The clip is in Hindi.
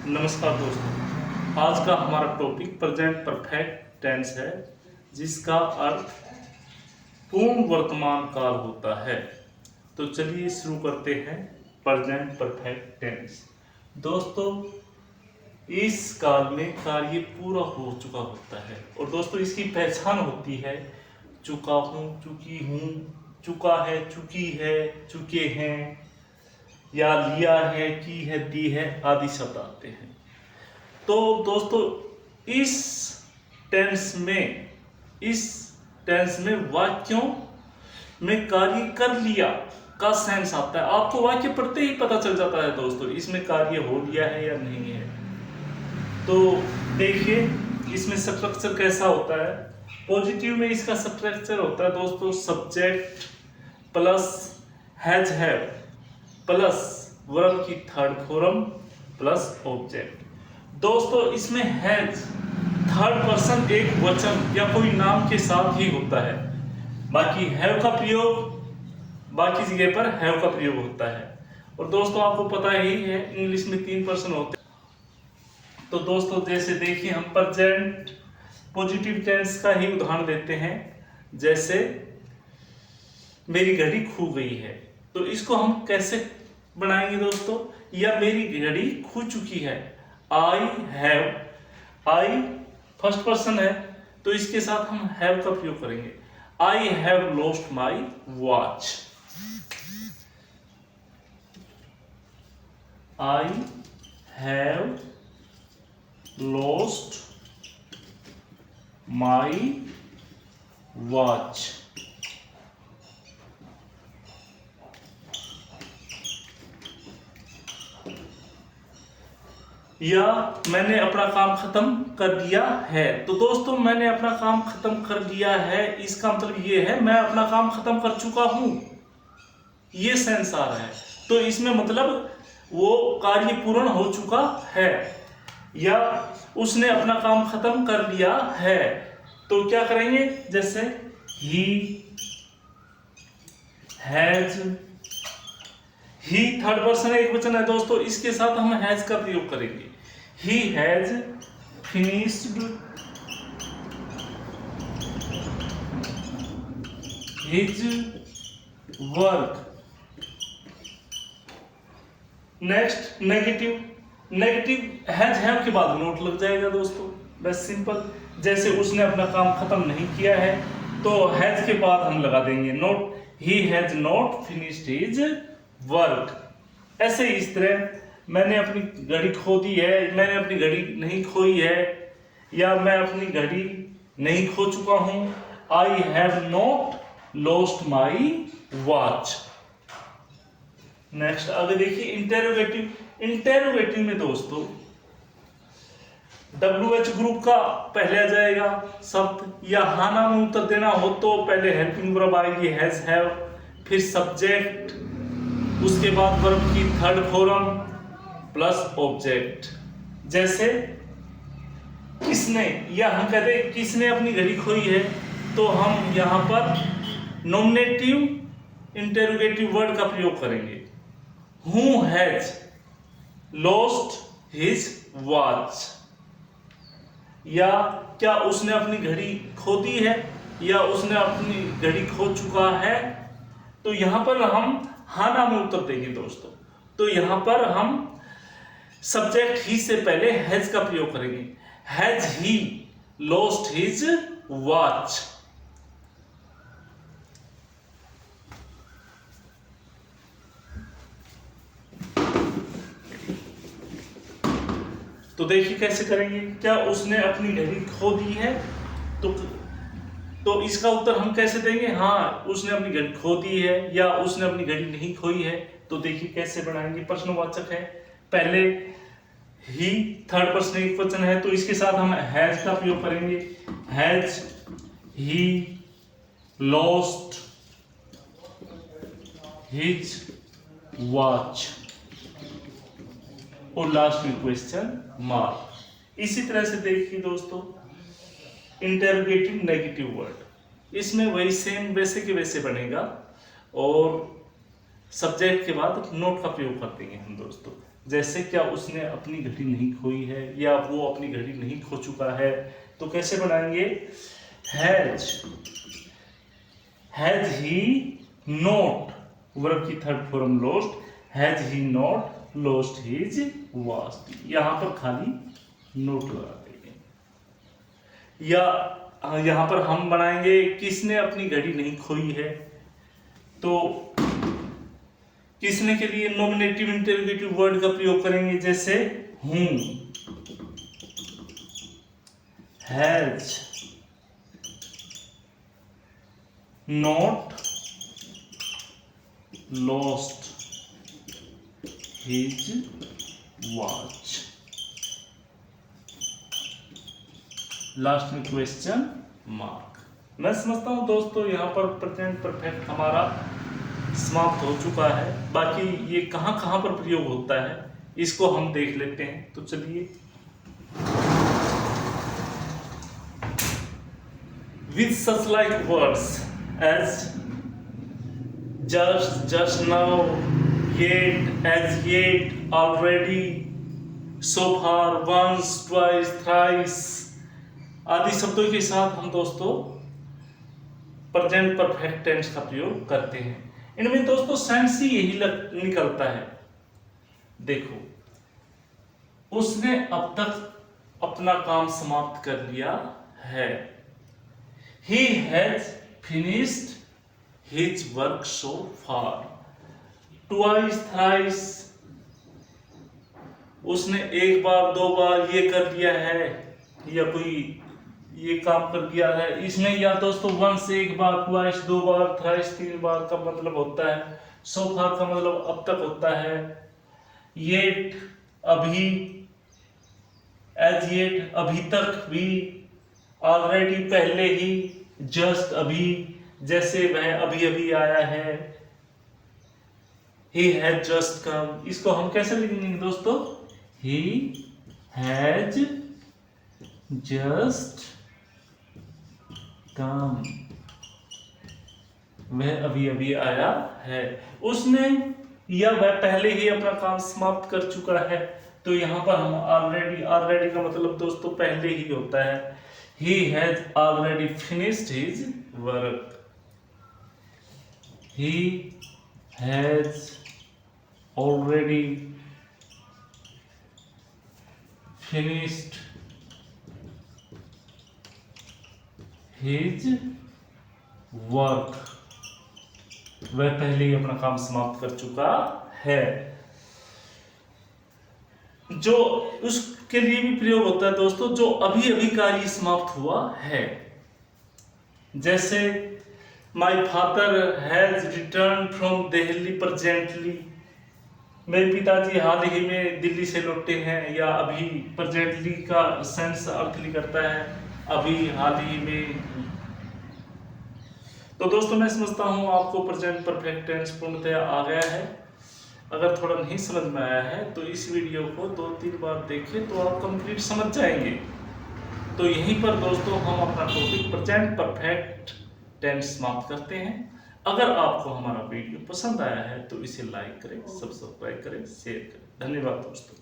नमस्कार दोस्तों, आज का हमारा टॉपिक प्रेजेंट परफेक्ट टेंस है, जिसका अर्थ पूर्ण वर्तमान काल होता है। तो चलिए शुरू करते हैं। प्रेजेंट परफेक्ट टेंस दोस्तों, इस काल में कार्य पूरा हो चुका होता है और दोस्तों इसकी पहचान होती है चुका हूँ, चुकी हूँ, चुका है, चुकी है, चुके हैं, या लिया है, की है, दी है आदि शब्द आते हैं। तो दोस्तों इस टेंस में वाक्यों में कार्य कर लिया का सेंस आता है। आपको वाक्य पढ़ते ही पता चल जाता है दोस्तों इसमें कार्य हो लिया है या नहीं है। तो देखिए इसमें स्ट्रक्चर कैसा होता है। पॉजिटिव में इसका स्ट्रक्चर होता है दोस्तों subject plus has have plus verb की थर्ड फॉर्म प्लस ऑब्जेक्ट। दोस्तों इसमें हैज थर्ड पर्सन एक वचन या कोई नाम के साथ ही होता है। बाकी हैव का प्रयोग बाकी जगह पर हैव का प्रयोग होता है। और दोस्तों आपको पता ही है इंग्लिश में 3 पर्सन होते हैं। तो दोस्तों जैसे देखिए हम प्रेजेंट पॉजिटिव टेंस का ही उदाहरण लेते हैं। जैसे मेरी घड़ी खो गई है, तो इसको हम कैसे बनाएंगे दोस्तों। या मेरी घड़ी खो चुकी है, आई फर्स्ट पर्सन है, तो इसके साथ हम हैव का प्रयोग करेंगे। I have lost my watch. I have lost my watch. या मैंने अपना काम खत्म कर दिया है। तो दोस्तों मैंने अपना काम खत्म कर दिया है, इसका मतलब ये है मैं अपना काम खत्म कर चुका हूं, ये सेंस आ रहा है। तो इसमें मतलब वो कार्य पूर्ण हो चुका है या उसने अपना काम खत्म कर लिया है। तो क्या करेंगे, जैसे he has, he third person एक वचन है दोस्तों, इसके साथ हम हैज का प्रयोग करेंगे। He has finished his work. Next negative has have के बाद नोट लग जाएगा दोस्तों, बस सिंपल। जैसे उसने अपना काम खत्म नहीं किया है तो हैज के बाद हम लगा देंगे note. He has not finished his work. ऐसे इस तरह मैंने अपनी घड़ी खो दी है, मैंने अपनी घड़ी नहीं खोई है, या मैं अपनी घड़ी नहीं खो चुका हूं। I have not lost my watch. Next आगे देखिए इंटेरोगेटिव में दोस्तों WH ग्रुप का पहले आ जाएगा शब्द, या हाँ ना में उत्तर देना हो तो पहले हेल्पिंग वर्ब आएगी हैज हैव, फिर सब्जेक्ट, उसके बाद वर्ब की थर्ड फॉर्म प्लस ऑब्जेक्ट। जैसे किसने, या हम कहते हैं किसने अपनी घड़ी खोई है, तो हम यहां पर नॉमिनेटिव इंटेरोगेटिव वर्ड का प्रयोग करेंगे। Who has lost his watch। या क्या उसने अपनी घड़ी खो दी है, या उसने अपनी घड़ी खो चुका है। तो यहां पर हम हाँ ना में उत्तर देंगे दोस्तों। तो यहां पर हम सब्जेक्ट ही से पहले हैज का प्रयोग करेंगे। Has he lost his watch. तो देखिए कैसे करेंगे। क्या उसने अपनी घड़ी खो दी है, तो इसका उत्तर हम कैसे देंगे। हाँ उसने अपनी घड़ी खो दी है, या उसने अपनी घड़ी नहीं खोई है। तो देखिए कैसे बनाएंगे। प्रश्नवाचक है, पहले ही थर्ड पर्सन एक वचन है, तो इसके साथ हम हैज का प्रयोग करेंगे। Has he lost his watch. और लास्ट में क्वेश्चन मार्क। इसी तरह से देखिए दोस्तों इंटेरोगेटिव नेगेटिव वर्ड, इसमें वही सेम वैसे के वैसे बनेगा और सब्जेक्ट के बाद नोट का प्रयोग कर देंगे हम दोस्तों। जैसे क्या उसने अपनी घड़ी नहीं खोई है या वो अपनी घड़ी नहीं खो चुका है, तो कैसे बनाएंगे? हैज ही नॉट, वर्ब की third form lost, has he not lost his watch. यहां पर खाली नोट लगा देंगे। या यहां पर हम बनाएंगे किसने अपनी घड़ी नहीं खोई है, तो किसने के लिए नॉमिनेटिव इंटरोगेटिव वर्ड का प्रयोग करेंगे, जैसे whom, has not lost his watch। Last में क्वेश्चन मार्क। मैं समझता हूं दोस्तों यहाँ पर प्रेजेंट परफेक्ट हमारा समाप्त हो चुका है। बाकी ये कहां कहां पर प्रयोग होता है इसको हम देख लेते हैं। तो चलिए, with such like words as just now, yet, as yet, already, so far, once, twice, thrice आदि शब्दों के साथ हम दोस्तों प्रेजेंट परफेक्ट टेंस का प्रयोग करते हैं। इनमें दोस्तों सेंस ही यही निकलता है। देखो, उसने अब तक अपना काम समाप्त कर लिया है। He has finished his work so far। Twice, thrice, उसने एक बार दो बार ये कर लिया है या कोई ये काम कर दिया है। इसमें या दोस्तों वंस एक बार, ट्वाइस दो बार, थ्राइस तीन बार का मतलब होता है। सो फार का मतलब अब तक होता है। येट अभी, एज येट अभी तक भी, ऑलरेडी पहले ही, जस्ट अभी जैसे वह अभी अभी आया है। ही हैज जस्ट कम, इसको हम कैसे लिखेंगे दोस्तों? ही हैज जस्ट कम, वह अभी अभी आया है। उसने या वह पहले ही अपना काम समाप्त कर चुका है। तो यहां पर हम ऑलरेडी, ऑलरेडी का मतलब दोस्तों पहले ही होता है। He has already finished his work। He has already finished his work। वह पहले ही अपना काम समाप्त कर चुका है। जो उसके लिए भी प्रयोग होता है दोस्तों, जो अभी अभी कार्य समाप्त हुआ है। जैसे my father has return from Delhi presently, मेरे पिताजी हाल ही में दिल्ली से लौटे हैं। या अभी प्रेजेंटली का सेंस अर्थ करता है अभी, हाल ही में। तो दोस्तों मैं समझता हूं आपको प्रेजेंट परफेक्ट टेंस पूर्णतया आ गया है। अगर थोड़ा नहीं समझ में आया है तो इस वीडियो को 2-3 बार देखें तो आप कंप्लीट समझ जाएंगे। तो यहीं पर दोस्तों हम अपना टॉपिक प्रेजेंट परफेक्ट टेंस समाप्त करते हैं। अगर आपको हमारा वीडियो पसंद आया है तो इसे लाइक करें, सब्सक्राइब करें, शेयर करें। धन्यवाद दोस्तों।